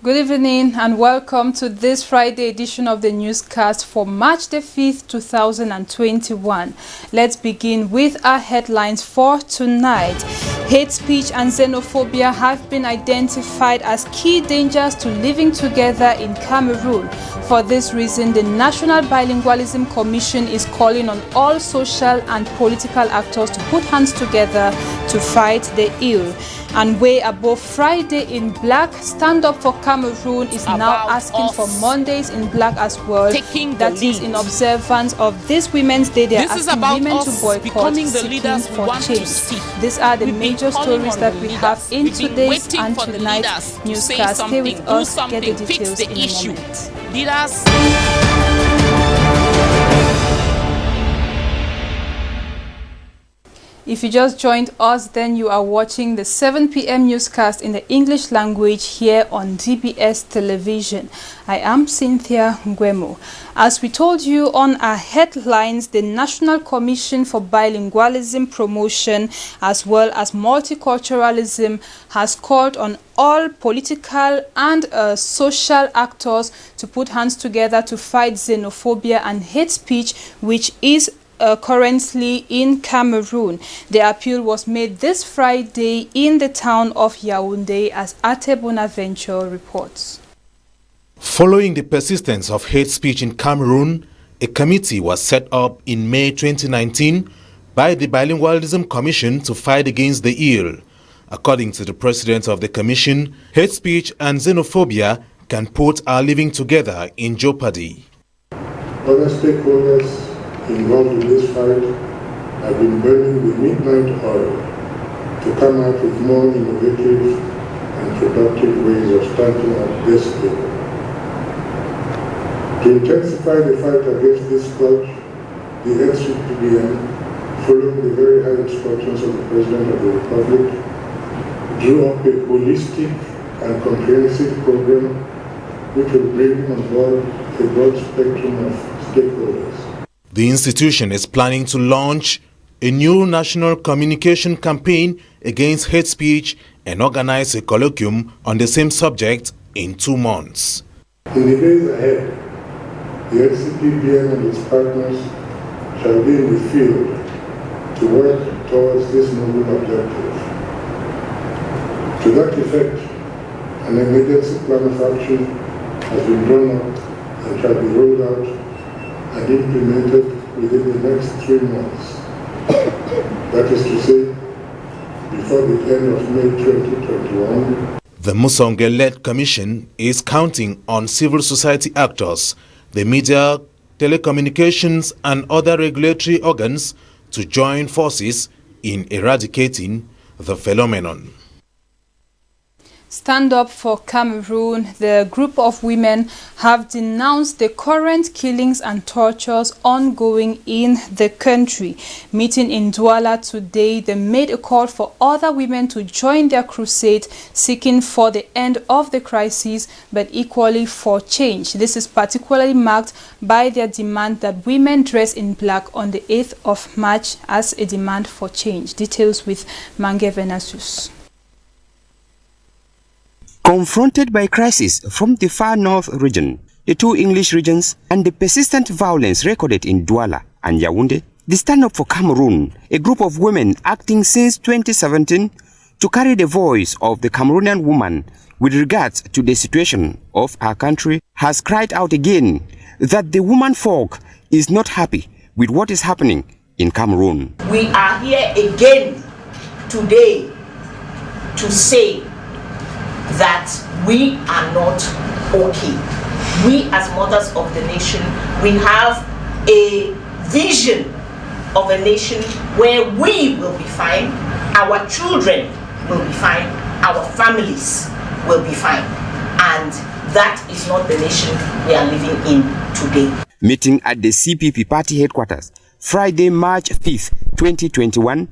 Good evening and welcome to this Friday edition of the newscast for March the 5th, 2021. Let's begin with our headlines for tonight. Hate speech and xenophobia have been identified as key dangers to living together in Cameroon. For this reason, the National Bilingualism Commission is calling on all social and political actors to put hands together to fight the ill. And way above Friday in Black, Stand Up for Cameroon is now asking for Mondays in Black as well. That is in observance of this Women's Day. They are asking women to boycott, seeking for change. These are the major stories that we have in today's and tonight's newscast. Stay with us, get the details in a moment. If you just joined us, then you are watching the 7 p.m. newscast in the English language here on DBS television. I am Cynthia Ngwemo. As we told you on our headlines, the National Commission for Bilingualism Promotion as well as Multiculturalism has called on all political and social actors to put hands together to fight xenophobia and hate speech, which is currently in Cameroon. The appeal was made this Friday in the town of Yaoundé, as Ate Bonaventure reports. Following the persistence of hate speech in Cameroon, a committee was set up in May 2019 by the Bilingualism Commission to fight against the ill. According to the president of the commission, hate speech and xenophobia can put our living together in jeopardy. Other stakeholders involved in this fight have been burning the midnight oil to come out with more innovative and productive ways of starting up this evil. To intensify the fight against this scourge, the NCPBN, following the very high instructions of the President of the Republic, drew up a holistic and comprehensive program which will bring on board a broad spectrum of stakeholders. The institution is planning to launch a new national communication campaign against hate speech and organize a colloquium on the same subject in 2 months. In the days ahead, the NCPBN and its partners shall be in the field to work towards this noble objective. To that effect, an emergency plan of action has been drawn up and shall be rolled out and implemented within the next 3 months. That is to say, before the end of May 2021. The Musonge-led commission is counting on civil society actors, the media, telecommunications and other regulatory organs to join forces in eradicating the phenomenon. Stand Up for Cameroon, the group of women have denounced the current killings and tortures ongoing in the country. Meeting in Douala today, they made a call for other women to join their crusade, seeking for the end of the crisis, but equally for change. This is particularly marked by their demand that women dress in black on the 8th of March as a demand for change. Details with Mange Venasius. Confronted by crisis from the far north region, the 2 English regions, and the persistent violence recorded in Douala and Yaoundé, the Stand Up for Cameroon, a group of women acting since 2017 to carry the voice of the Cameroonian woman with regards to the situation of our country, has cried out again that the woman folk is not happy with what is happening in Cameroon. We are here again today to say that we are not okay. We as mothers of the nation, we have a vision of a nation where we will be fine, our children will be fine, our families will be fine. And that is not the nation we are living in today. Meeting at the CPP party headquarters, Friday, March 5th, 2021,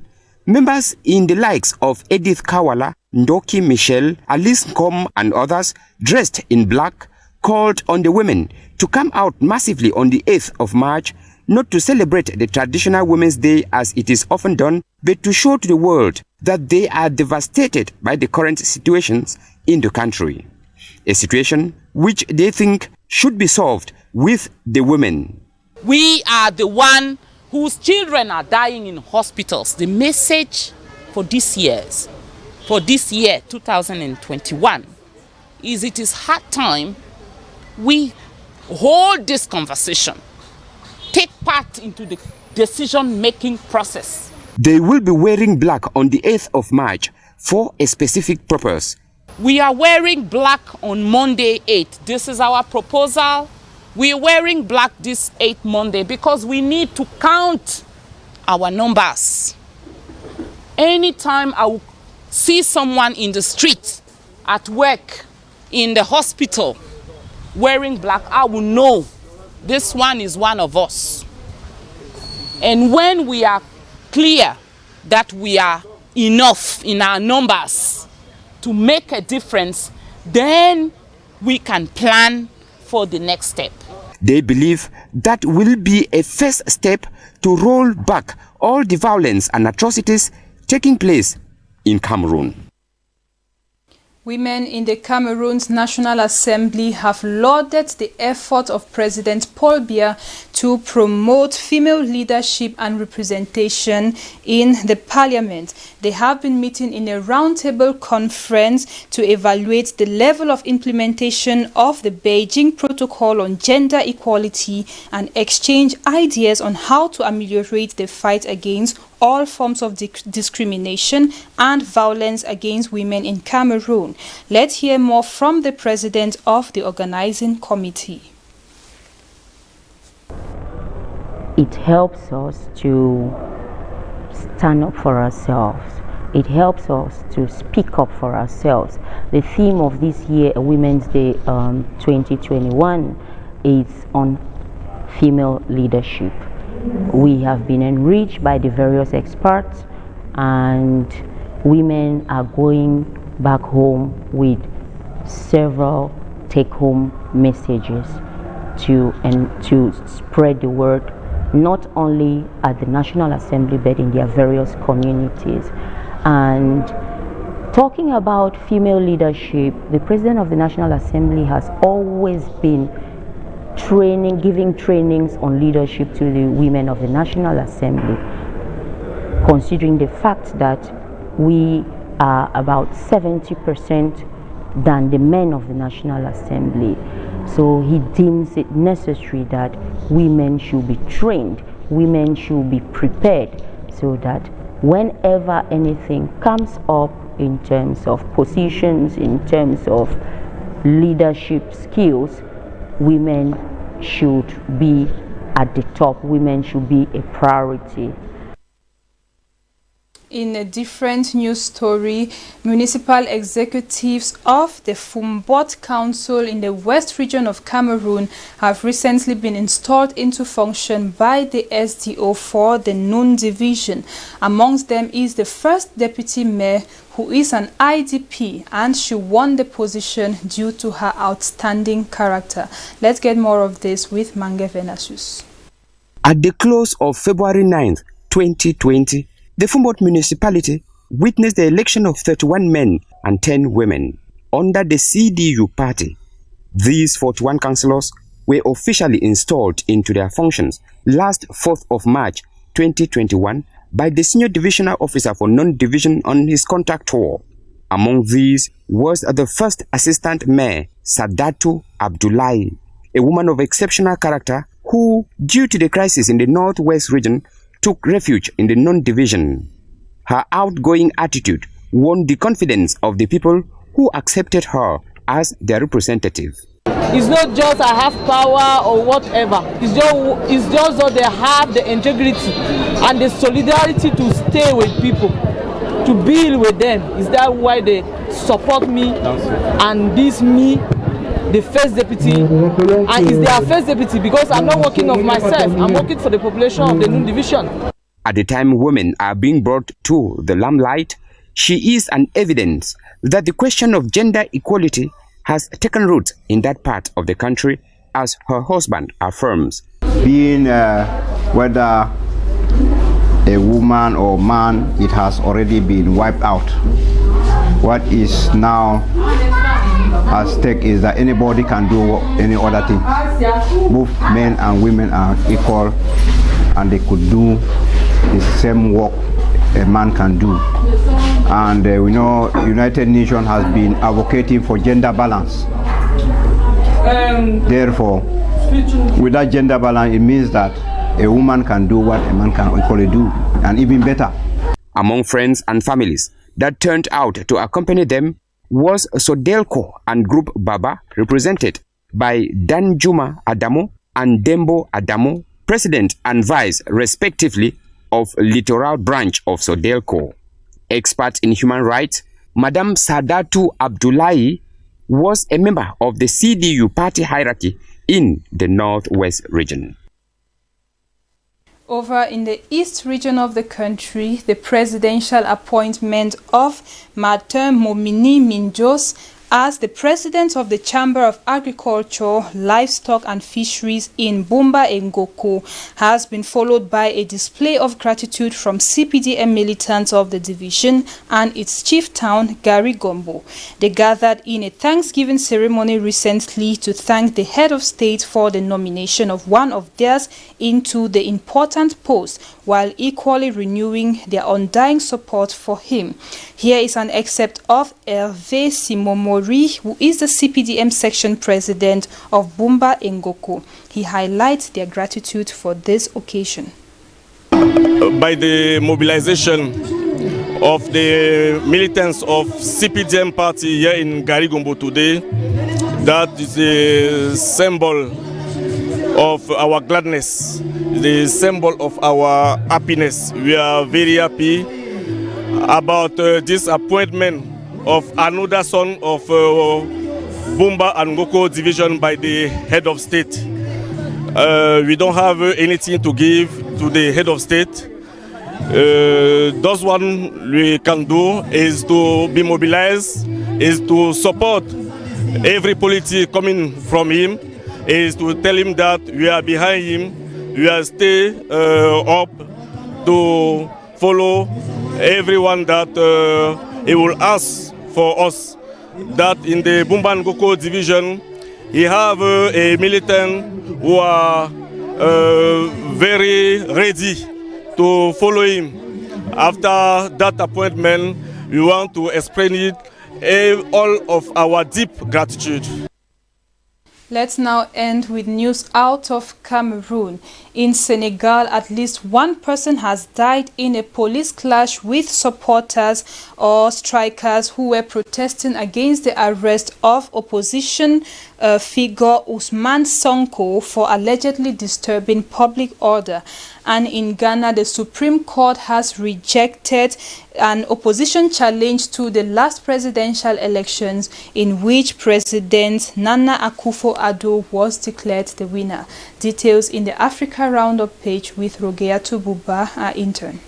members in the likes of Edith Kawala, Ndoki Michelle, Alice Nkom and others dressed in black called on the women to come out massively on the 8th of March, not to celebrate the traditional Women's Day as it is often done, but to show to the world that they are devastated by the current situations in the country. a situation which they think should be solved with the women. We are the one whose children are dying in hospitals. The message for this year, 2021, is it is hard time we hold this conversation, take part into the decision-making process. They will be wearing black on the 8th of March for a specific purpose. We are wearing black on Monday 8th. This is our proposal. We are wearing black this 8th Monday because we need to count our numbers. Anytime I will see someone in the street, at work, in the hospital, wearing black, I will know this one is one of us. And when we are clear that we are enough in our numbers to make a difference, then we can plan for the next step. They believe that will be a first step to roll back all the violence and atrocities taking place in Cameroon. Women in the Cameroon's National Assembly have lauded the effort of President Paul Biya to promote female leadership and representation in the parliament. They have been meeting in a roundtable conference to evaluate the level of implementation of the Beijing Protocol on Gender Equality and exchange ideas on how to ameliorate the fight against all forms of discrimination and violence against women in Cameroon. Let's hear more from the president of the organizing committee. It helps us to stand up for ourselves. It helps us to speak up for ourselves. The theme of this year, Women's Day 2021, is on female leadership. We have been enriched by the various experts, and women are going back home with several take-home messages to spread the word, not only at the National Assembly but in their various communities. And talking about female leadership, the President of the National Assembly has always been giving trainings on leadership to the women of the National Assembly, considering the fact that we are about 70% than the men of the National Assembly. So he deems it necessary that women should be trained, women should be prepared, so that whenever anything comes up in terms of positions, in terms of leadership skills, women should be at the top, women should be a priority. In a different news story, municipal executives of the Fumbot Council in the West region of Cameroon have recently been installed into function by the SDO for the Noun division. Amongst them is the first deputy mayor, who is an IDP, and she won the position due to her outstanding character. Let's get more of this with Mange Venasius. At the close of February 9th, 2020, the Fumbot municipality witnessed the election of 31 men and 10 women under the CDU party. These 41 councillors were officially installed into their functions last 4th of March 2021 by the senior divisional officer for non-division on his contact tour. Among these was the first assistant mayor, Sadatu Abdullahi, a woman of exceptional character who, due to the crisis in the Northwest region, took refuge in the non-division. Her outgoing attitude won the confidence of the people who accepted her as their representative. It's not just I have power or whatever. It's just that they have the integrity and the solidarity to stay with people, to build with them. Is that why they support me and this me, the first deputy, and is their first deputy, because I'm not working of myself, I'm working for the population of the Noun division. At the time women are being brought to the limelight, she is an evidence that the question of gender equality has taken root in that part of the country, as her husband affirms. Being whether a woman or man, it has already been wiped out. What is now at stake is that anybody can do any other thing. Both men and women are equal, and they could do the same work a man can do. And we know United Nations has been advocating for gender balance. Therefore, with that gender balance, it means that a woman can do what a man can equally do, and even better. Among friends and families that turned out to accompany them was Sodelco and Group Baba, represented by Danjuma Adamo and Dembo Adamo, President and Vice, respectively, of Littoral Branch of Sodelco. Expert in human rights, Madam Sadatu Abdullahi was a member of the CDU party hierarchy in the Northwest region. Over in the East region of the country, the presidential appointment of Martin Momini Minjos as the president of the Chamber of Agriculture, Livestock and Fisheries in Bumba Ngoko has been followed by a display of gratitude from CPDM militants of the division and its chief town, Gary Gombo. They gathered in a Thanksgiving ceremony recently to thank the head of state for the nomination of one of theirs into the important post, while equally renewing their undying support for him. Here is an excerpt of Hervé Simomori, who is the CPDM section president of Bumba Ngoko. He highlights their gratitude for this occasion. By the mobilization of the militants of CPDM party here in Gary Gombo today, that is a symbol of our gladness, the symbol of our happiness. We are very happy about this appointment of another son of Bumba and Ngoko division by the head of state. We don't have anything to give to the head of state. Those one we can do is to be mobilized, is to support every policy coming from him, is to tell him that we are behind him, we are stay up to follow everyone that he will ask for us. That in the Bumba Ngoko division, he have a militant who are very ready to follow him. After that appointment, we want to express all of our deep gratitude. Let's now end with news out of Cameroon. In Senegal, at least one person has died in a police clash with supporters or strikers who were protesting against the arrest of opposition figure Ousmane Sonko for allegedly disturbing public order. And in Ghana, the Supreme Court has rejected an opposition challenge to the last presidential elections in which President Nana Akufo-Addo was declared the winner. Details in the Africa Roundup page with Rogeatu Buba, our intern.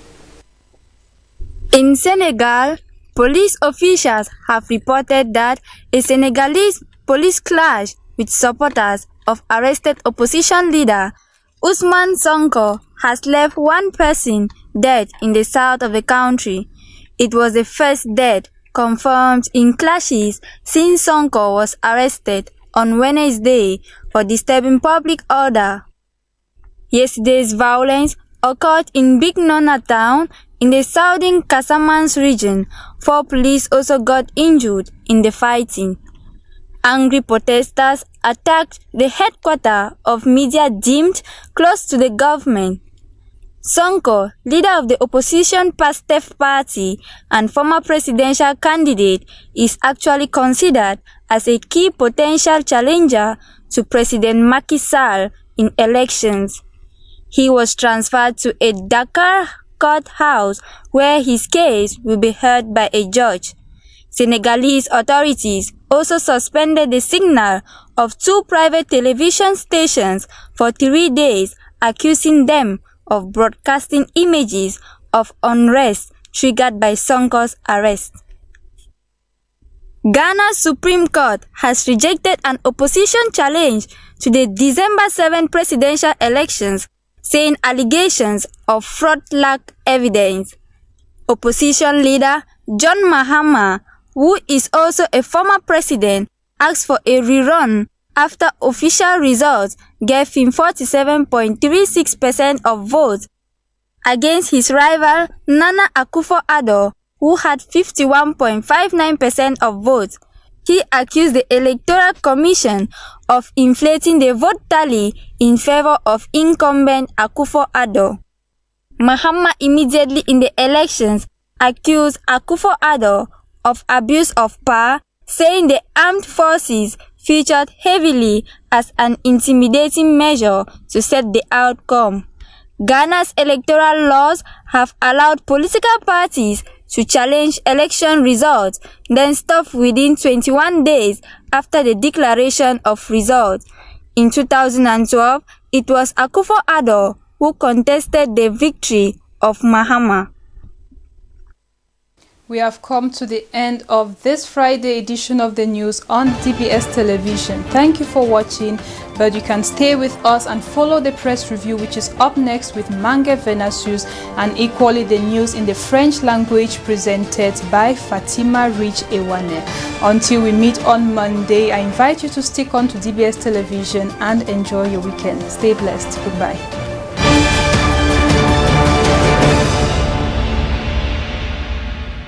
In Senegal, police officials have reported that a Senegalese police clash with supporters of arrested opposition leader Ousmane Sonko has left one person dead in the south of the country. It was the first death confirmed in clashes since Sonko was arrested on Wednesday for disturbing public order. Yesterday's violence occurred in Big Nona town in the southern Casamance region. 4 police also got injured in the fighting. Angry protesters attacked the headquarters of media deemed close to the government. Sonko, leader of the opposition PASTEF party and former presidential candidate, is actually considered as a key potential challenger to President Macky Sall in elections. He was transferred to a Dakar courthouse where his case will be heard by a judge. Senegalese authorities also suspended the signal of 2 private television stations for 3 days, accusing them of broadcasting images of unrest triggered by Sonko's arrest. Ghana's Supreme Court has rejected an opposition challenge to the December 7 presidential elections, saying allegations of fraud lack evidence. Opposition leader John Mahama, who is also a former president, asked for a rerun after official results gave him 47.36% of votes against his rival Nana Akufo-Addo, who had 51.59% of votes. He accused the Electoral Commission of inflating the vote tally in favor of incumbent Akufo-Addo. Mahama immediately in the elections accused Akufo-Addo of abuse of power, saying the armed forces featured heavily as an intimidating measure to set the outcome. Ghana's electoral laws have allowed political parties to challenge election results, then stop within 21 days after the declaration of results. In 2012, it was Akufo-Addo who contested the victory of Mahama. We have come to the end of this Friday edition of the news on DBS television. Thank you for watching, but you can stay with us and follow the press review, which is up next with Mange Venasius, and equally the news in the French language presented by Fatima Rich Ewane. Until we meet on Monday, I invite you to stick on to DBS television and enjoy your weekend. Stay blessed. Goodbye.